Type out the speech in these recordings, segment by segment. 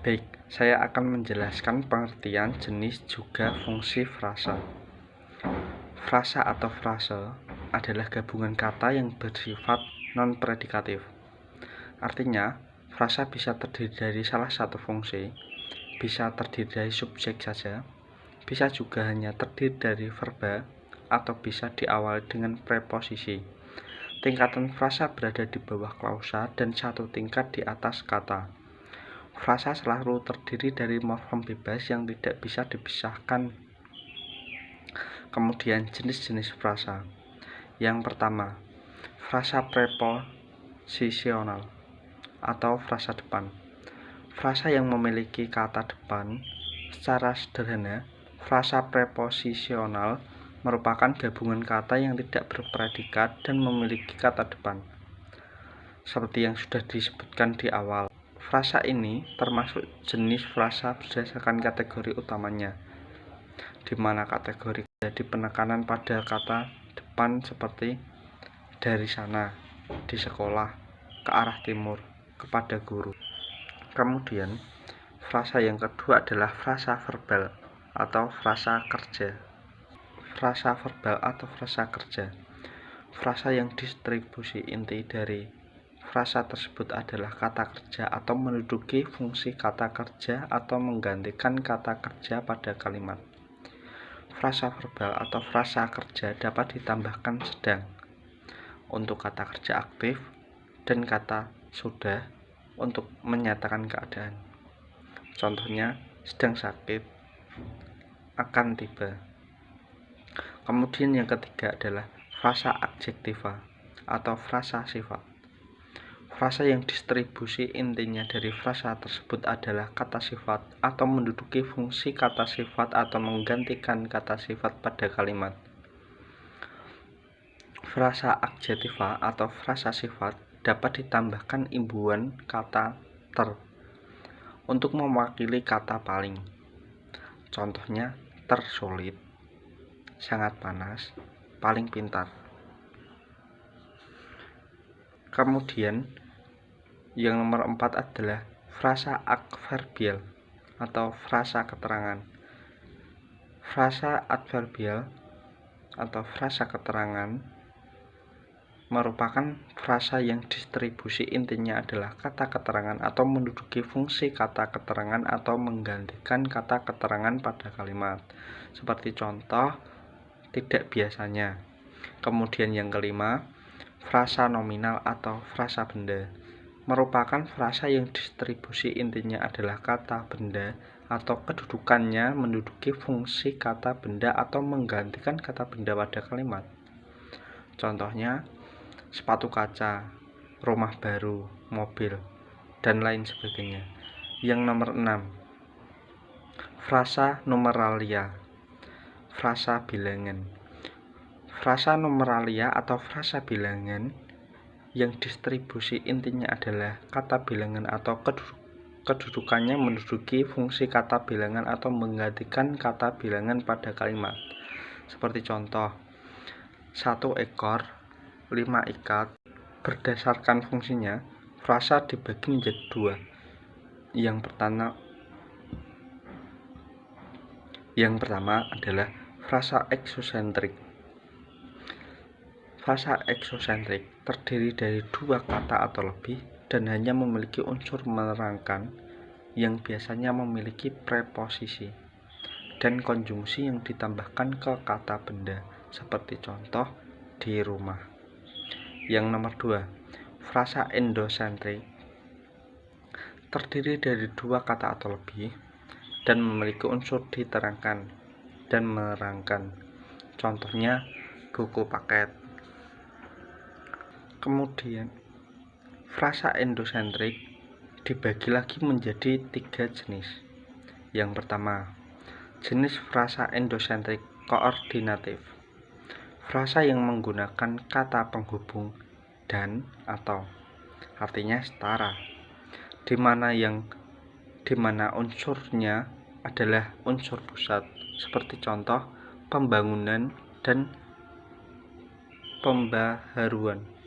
Baik, saya akan menjelaskan pengertian jenis juga fungsi frasa. Frasa atau frase adalah gabungan kata yang bersifat non-predikatif. Artinya, frasa bisa terdiri dari salah satu fungsi, bisa terdiri dari subjek saja, bisa juga hanya terdiri dari verba, atau bisa diawali dengan preposisi. Tingkatan frasa berada di bawah klausa dan satu tingkat di atas kata. Frasa selalu terdiri dari morfem bebas yang tidak bisa dipisahkan. Kemudian jenis-jenis frasa. Yang pertama, frasa preposisional atau frasa depan. Frasa yang memiliki kata depan. Secara sederhana, frasa preposisional merupakan gabungan kata yang tidak berpredikat dan memiliki kata depan. Seperti yang sudah disebutkan di awal, frasa ini termasuk jenis frasa berdasarkan kategori utamanya, di mana kategori jadi penekanan pada kata depan seperti dari sana, di sekolah, ke arah timur, kepada guru. Kemudian, frasa yang kedua adalah frasa verbal atau frasa kerja. Frasa verbal atau frasa kerja. Frasa yang distribusi inti dari frasa tersebut adalah kata kerja atau menduduki fungsi kata kerja atau menggantikan kata kerja pada kalimat. Frasa verbal atau frasa kerja dapat ditambahkan sedang untuk kata kerja aktif dan kata sudah untuk menyatakan keadaan. Contohnya, sedang sakit, akan tiba. Kemudian yang ketiga adalah frasa adjektiva atau frasa sifat. Frasa yang distribusi intinya dari frasa tersebut adalah kata sifat atau menduduki fungsi kata sifat atau menggantikan kata sifat pada kalimat. Frasa adjektiva atau frasa sifat dapat ditambahkan imbuhan kata ter untuk mewakili kata paling. Contohnya, tersulit, sangat panas, paling pintar. Kemudian yang nomor 4 adalah frasa adverbial atau frasa keterangan. Frasa adverbial atau frasa keterangan merupakan frasa yang distribusi intinya adalah kata keterangan atau menduduki fungsi kata keterangan atau menggantikan kata keterangan pada kalimat. Seperti contoh, tidak biasanya. Kemudian yang kelima, frasa nominal atau frasa benda merupakan frasa yang distribusi intinya adalah kata benda atau kedudukannya menduduki fungsi kata benda atau menggantikan kata benda pada kalimat. Contohnya, sepatu kaca, rumah baru, mobil, dan lain sebagainya. Yang nomor 6, frasa numeralia, frasa bilangan. Frasa numeralia atau frasa bilangan yang distribusi intinya adalah kata bilangan atau kedudukannya menduduki fungsi kata bilangan atau menggantikan kata bilangan pada kalimat. Seperti contoh, 1 ekor, 5 ikat. Berdasarkan fungsinya, frasa dibagi menjadi 2. Yang pertama adalah frasa eksosentrik. Frasa eksosentrik terdiri dari 2 kata atau lebih dan hanya memiliki unsur menerangkan yang biasanya memiliki preposisi dan konjungsi yang ditambahkan ke kata benda, seperti contoh di rumah. Yang nomor 2, frasa endosentrik terdiri dari 2 kata atau lebih dan memiliki unsur diterangkan dan menerangkan. Contohnya buku paket. Kemudian frasa endosentrik dibagi lagi menjadi 3 jenis. Yang pertama, jenis frasa endosentrik koordinatif. Frasa yang menggunakan kata penghubung dan atau, artinya setara, di mana unsurnya adalah unsur pusat, seperti contoh pembangunan dan pembaharuan.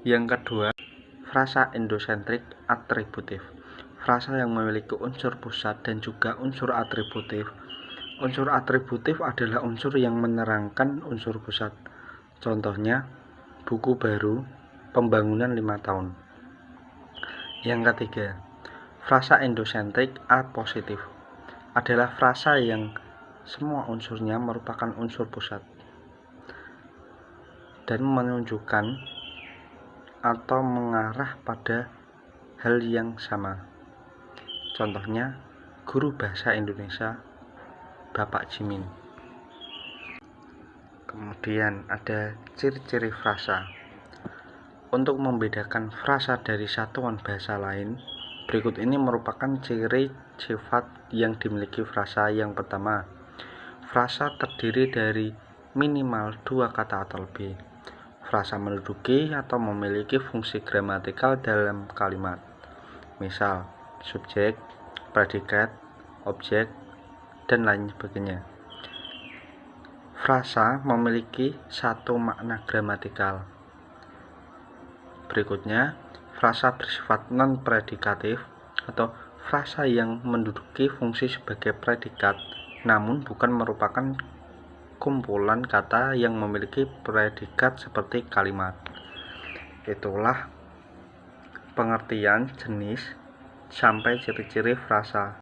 Yang kedua, frasa endosentrik atributif. frasa yang memiliki unsur pusat dan juga unsur atributif. Unsur atributif adalah unsur yang menerangkan unsur pusat. Contohnya, buku baru, pembangunan 5 tahun. Yang ketiga, frasa endosentrik A positif adalah frasa yang semua unsurnya merupakan unsur pusat dan menunjukkan atau mengarah pada hal yang sama. Contohnya, guru bahasa Indonesia Bapak Jimin. Kemudian ada ciri-ciri frasa. Untuk membedakan frasa dari satuan bahasa lain, berikut ini merupakan ciri sifat yang dimiliki frasa. Yang pertama, frasa terdiri dari minimal 2 kata atau lebih. Frasa menduduki atau memiliki fungsi gramatikal dalam kalimat. Misal, subjek, predikat, objek, dan lain sebagainya. Frasa memiliki satu makna gramatikal. Berikutnya, frasa bersifat non-predikatif atau frasa yang menduduki fungsi sebagai predikat namun bukan merupakan kumpulan kata yang memiliki predikat seperti kalimat. Itulah pengertian jenis sampai ciri-ciri frasa.